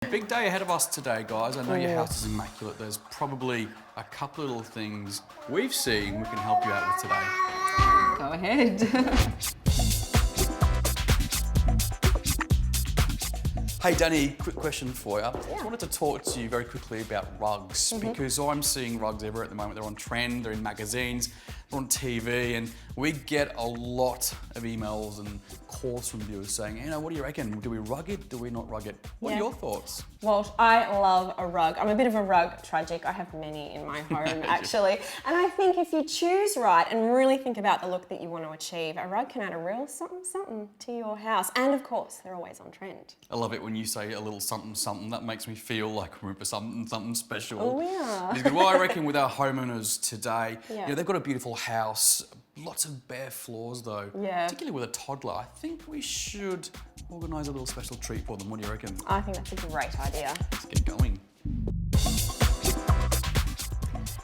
big day ahead of us today, guys. I know your house is immaculate. There's probably a couple of little things we've seen we can help you out with today. Go ahead. Hey Danny, quick question for you. I wanted to talk to you very quickly about rugs because I'm seeing rugs everywhere at the moment. They're on trend, they're in magazines, they're on TV, and we get a lot of emails and calls from viewers saying, you know, what do you reckon? Do we rug it? Do we not rug it? What are your thoughts? Well, I love a rug. I'm a bit of a rug tragic. I have many in my home actually. And I think if you choose right and really think about the look that you want to achieve, a rug can add a real something to your house. And of course, they're always on trend. I love it when you say a little something. That makes me feel like we're for something special. Oh yeah. It's good. Well, I reckon with our homeowners today, Yeah. you know, they've got a beautiful house, lots of bare floors though. Yeah. Particularly with a toddler. I think we should organise a little special treat for them. What do you reckon? I think that's a great idea. Let's get going.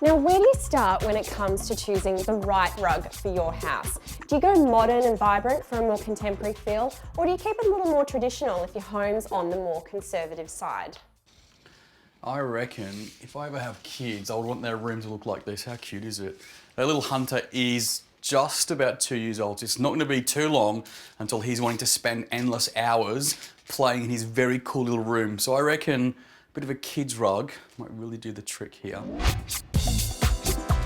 Now, where do you start when it comes to choosing the right rug for your house? Do you go modern and vibrant for a more contemporary feel, or do you keep it a little more traditional if your home's on the more conservative side? I reckon if I ever have kids, I would want their room to look like this. How cute is it? Their little Hunter is just about 2 years old. So it's not going to be too long until he's wanting to spend endless hours playing in his very cool little room. So I reckon a bit of a kid's rug might really do the trick here.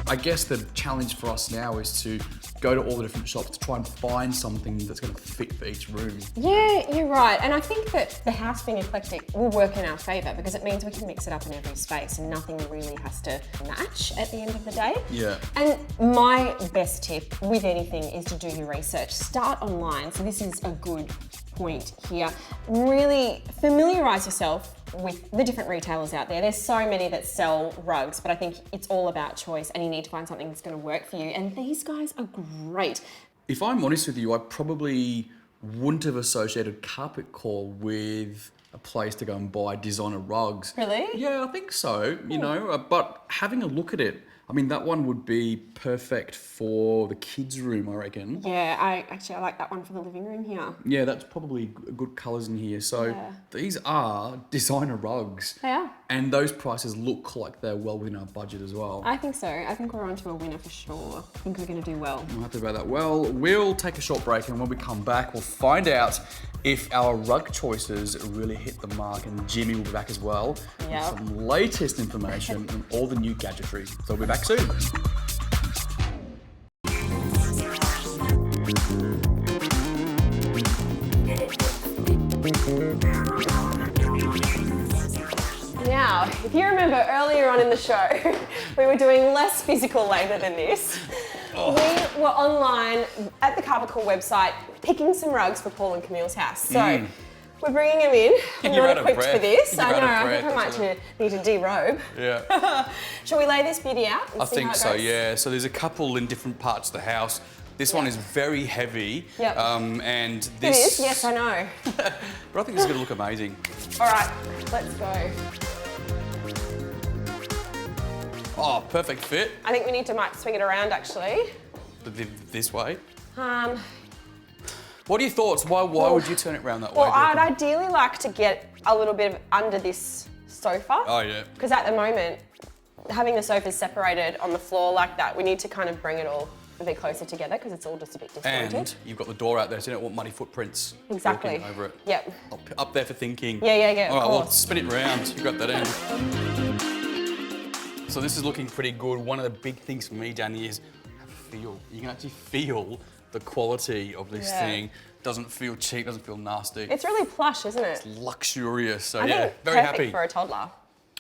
I guess the challenge for us now is to go to all the different shops to try and find something that's going to fit for each room. Yeah, you're right. And I think that the house being eclectic will work in our favour because it means we can mix it up in every space and nothing really has to match at the end of the day. Yeah. And my best tip with anything is to do your research. Start online. So this is a good point here. Really familiarise yourself with the different retailers out there. There's so many that sell rugs, but I think it's all about choice and you need to find something that's going to work for you. And these guys are great. If I'm honest with you, I probably wouldn't have associated Carpet Core with a place to go and buy designer rugs. Really? Yeah, I think so, you know, but having a look at it, I mean, that one would be perfect for the kids' room, I reckon. Yeah, I like that one for the living room here. Yeah, that's probably good colours in here. So these are designer rugs. They are. And those prices look like they're well within our budget as well. I think so. I think we're onto a winner for sure. I think we're going to do well. I'm happy about that. Well, we'll take a short break and when we come back, we'll find out if our rug choices really hit the mark, and Jimmy will be back as well with some latest information on all the new gadgetry. So we'll be back soon. Now, if you remember earlier on in the show, we were doing less physical labour than this. We were online at the Carpet Core website picking some rugs for Paul and Camille's house. So we're bringing them in. I'm You're not out of equipped for breath. this. You're I out know, of I breath, think I might actually. need to derobe. Yeah. Shall we lay this beauty out and I see think how it so, goes? yeah. So there's a couple in different parts of the house. This one is very heavy. Yep. And It this... is, yes, I know. But I think this is going to look amazing. All right, let's go. Oh, perfect fit. I think we need to might swing it around actually. This way. Um, What are your thoughts? Why would you turn it around that way? Well, do you I'd reckon? ideally like to get a little bit of under this sofa. Oh, yeah. Because at the moment, having the sofas separated on the floor like that, we need to kind of bring it all a bit closer together because it's all just a bit disjointed. And you've got the door out there, so you don't want muddy footprints Exactly. walking over it. Yep. Up there for thinking. Yeah, All right, of well, course. spin it round. You got that in. So this is looking pretty good. One of the big things for me, Danny, is feel. You can actually feel the quality of this thing. Doesn't feel cheap, doesn't feel nasty. It's really plush, isn't it? Luxurious. So I yeah, think very perfect happy. for a toddler.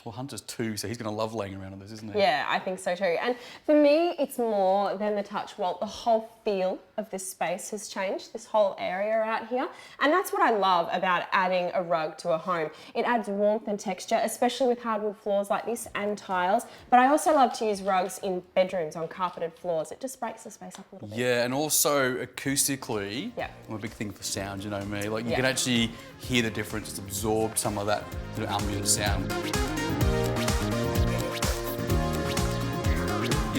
Well, Hunter's 2, so he's going to love laying around on this, isn't he? Yeah, I think so too. And for me, it's more than the touch. Well, the whole feel of this space has changed, this whole area out here. And that's what I love about adding a rug to a home. It adds warmth and texture, especially with hardwood floors like this and tiles. But I also love to use rugs in bedrooms on carpeted floors. It just breaks the space up a little bit. Yeah, and also acoustically, Yeah. I'm a big thing for sound, you know me. Like you Yeah. can actually hear the difference. It's absorbed some of that sort of ambient sound.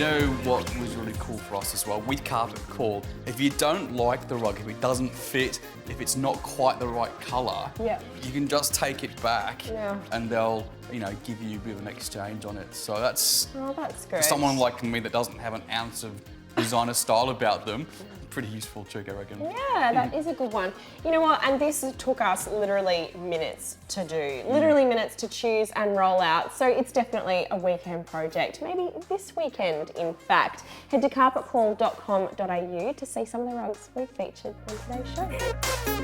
You know what was really cool for us as well with Carpet Call? If you don't like the rug, if it doesn't fit, if it's not quite the right colour, Yeah. you can just take it back Yeah. and they'll, give you a bit of an exchange on it. So that's, Oh, that's great. for someone like me that doesn't have an ounce of designer style about them, pretty useful trick, I reckon. Yeah, that is a good one. You know what? And this took us literally minutes to do, literally minutes to choose and roll out. So it's definitely a weekend project, maybe this weekend, in fact. Head to carpetcall.com.au to see some of the rugs we've featured on today's show.